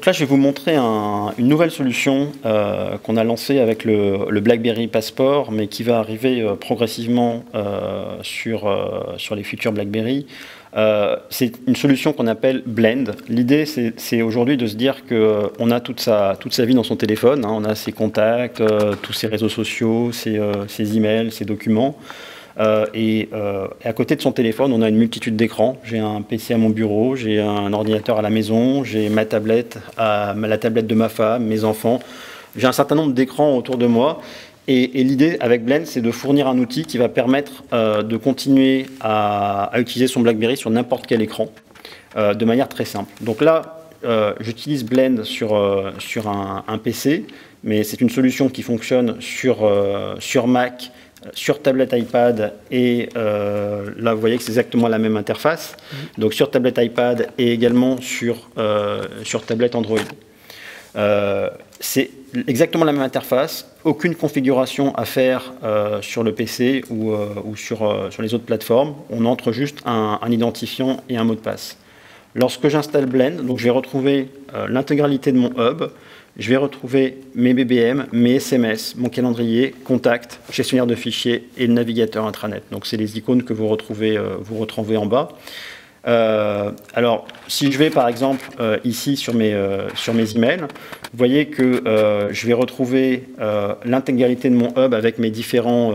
Donc là, je vais vous montrer une nouvelle solution qu'on a lancée avec le BlackBerry Passport, mais qui va arriver progressivement sur les futurs BlackBerry. C'est une solution qu'on appelle Blend. L'idée, c'est aujourd'hui de se dire qu'on a toute sa vie dans son téléphone. Hein. On a ses contacts, tous ses réseaux sociaux, ses emails, ses documents. Et à côté de son téléphone, on a une multitude d'écrans. J'ai un PC à mon bureau, j'ai un ordinateur à la maison, j'ai ma tablette, la tablette de ma femme, mes enfants. J'ai un certain nombre d'écrans autour de moi. Et l'idée avec Blend, c'est de fournir un outil qui va permettre de continuer à utiliser son BlackBerry sur n'importe quel écran de manière très simple. Donc là, j'utilise Blend sur un PC, mais c'est une solution qui fonctionne sur Mac, sur tablette iPad, et là vous voyez que c'est exactement la même interface, donc sur tablette iPad et également sur tablette Android. C'est exactement la même interface, aucune configuration à faire sur le PC ou sur les autres plateformes. On entre juste un identifiant et un mot de passe. Lorsque j'installe Blend, donc je vais retrouver l'intégralité de mon hub. Je vais retrouver mes BBM, mes SMS, mon calendrier, contact, gestionnaire de fichiers et le navigateur intranet. Donc c'est les icônes que vous retrouvez en bas. Alors, si je vais par exemple ici sur mes emails, vous voyez que je vais retrouver l'intégralité de mon hub avec mes différents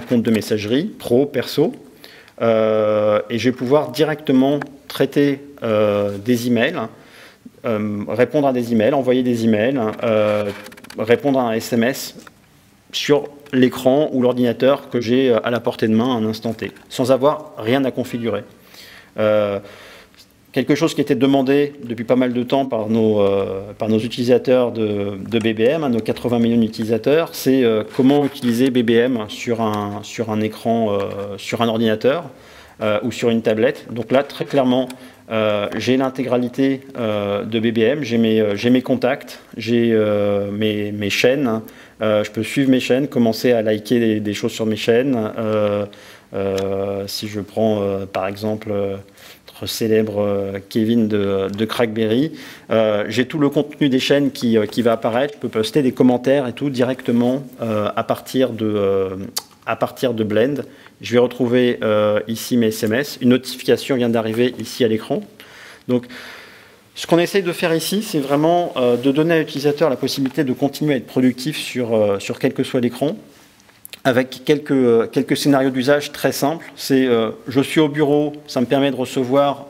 comptes de messagerie, pro, perso, et je vais pouvoir directement traiter des emails, répondre à des emails, envoyer des emails, répondre à un SMS sur l'écran ou l'ordinateur que j'ai à la portée de main à un instant T, sans avoir rien à configurer. Quelque chose qui était demandé depuis pas mal de temps par nos utilisateurs de BBM, nos 80 millions d'utilisateurs, c'est comment utiliser BBM sur un écran, sur un ordinateur ou sur une tablette. Donc là, très clairement, j'ai l'intégralité de BBM, j'ai mes contacts, j'ai mes chaînes, je peux suivre mes chaînes, commencer à liker des choses sur mes chaînes. Si je prends par exemple notre célèbre Kevin de Crackberry, j'ai tout le contenu des chaînes qui va apparaître, je peux poster des commentaires et tout directement à partir de Blend. Je vais retrouver ici mes SMS. Une notification vient d'arriver ici à l'écran. Donc, ce qu'on essaye de faire ici, c'est vraiment de donner à l'utilisateur la possibilité de continuer à être productif sur quel que soit l'écran, avec quelques scénarios d'usage très simples. C'est je suis au bureau, ça me permet de recevoir,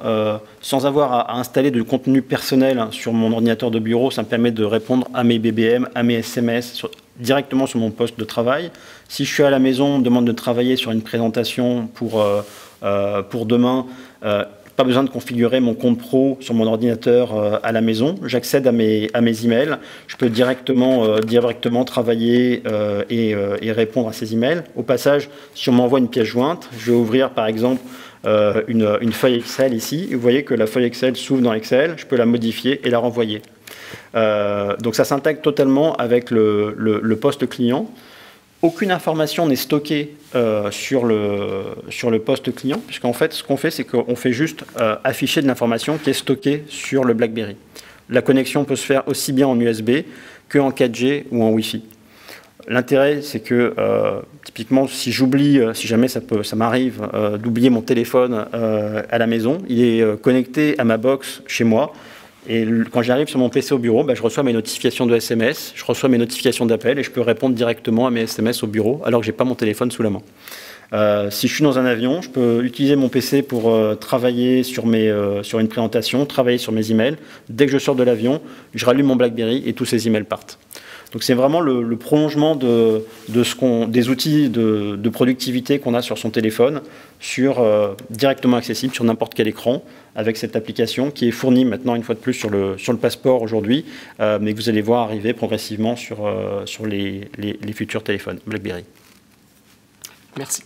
sans avoir à installer de contenu personnel sur mon ordinateur de bureau, ça me permet de répondre à mes BBM, à mes SMS, directement sur mon poste de travail. Si je suis à la maison, on me demande de travailler sur une présentation pour demain, pas besoin de configurer mon compte pro sur mon ordinateur à la maison. J'accède à mes emails. Je peux directement travailler et répondre à ces emails. Au passage, si on m'envoie une pièce jointe, je vais ouvrir par exemple une feuille Excel ici. Et vous voyez que la feuille Excel s'ouvre dans Excel. Je peux la modifier et la renvoyer. Donc ça s'intègre totalement avec le poste client. Aucune information n'est stockée sur le poste client, puisqu'en fait, ce qu'on fait, c'est qu'on fait juste afficher de l'information qui est stockée sur le BlackBerry. La connexion peut se faire aussi bien en USB qu'en 4G ou en Wi-Fi. L'intérêt, c'est que, typiquement, si jamais ça m'arrive d'oublier mon téléphone à la maison, il est connecté à ma box chez moi. Et quand j'arrive sur mon PC au bureau, je reçois mes notifications de SMS, je reçois mes notifications d'appel et je peux répondre directement à mes SMS au bureau alors que je n'ai pas mon téléphone sous la main. Si je suis dans un avion, je peux utiliser mon PC pour travailler sur une présentation, travailler sur mes emails. Dès que je sors de l'avion, je rallume mon BlackBerry et tous ces emails partent. Donc c'est vraiment le prolongement des outils de productivité qu'on a sur son téléphone, directement accessible sur n'importe quel écran, avec cette application qui est fournie maintenant une fois de plus sur le passeport aujourd'hui, mais que vous allez voir arriver progressivement sur les futurs téléphones BlackBerry. Merci.